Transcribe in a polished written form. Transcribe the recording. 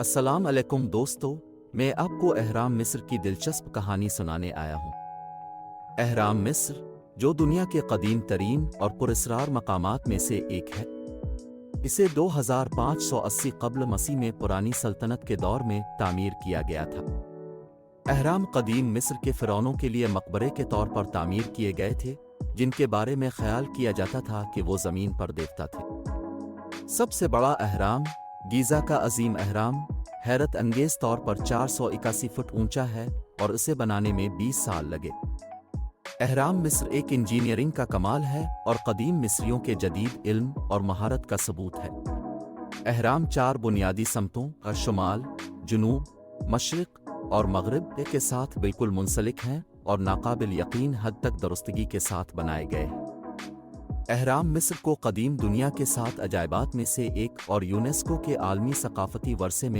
السلام علیکم دوستو، میں آپ کو اہرام مصر کی دلچسپ کہانی سنانے آیا ہوں۔ اہرام مصر، جو دنیا کے قدیم ترین اور پراسرار مقامات میں سے ایک ہے، اسے 2580 قبل مسیح میں پرانی سلطنت کے دور میں تعمیر کیا گیا تھا۔ اہرام قدیم مصر کے فرعونوں کے لیے مقبرے کے طور پر تعمیر کیے گئے تھے، جن کے بارے میں خیال کیا جاتا تھا کہ وہ زمین پر دیوتا تھے۔ سب سے بڑا اہرام، گیزا کا عظیم اہرام، حیرت انگیز طور پر 481 فٹ اونچا ہے اور اسے بنانے میں 20 سال لگے۔ اہرام مصر ایک انجینئرنگ کا کمال ہے اور قدیم مصریوں کے جدید علم اور مہارت کا ثبوت ہے۔ اہرام 4 بنیادی سمتوں شمال، جنوب، مشرق اور مغرب کے ساتھ بالکل منسلک ہیں اور ناقابل یقین حد تک درستگی کے ساتھ بنائے گئے ہیں۔ اہرام مصر کو قدیم دنیا کے 7 عجائبات میں سے ایک اور یونیسکو کے عالمی ثقافتی ورثے میں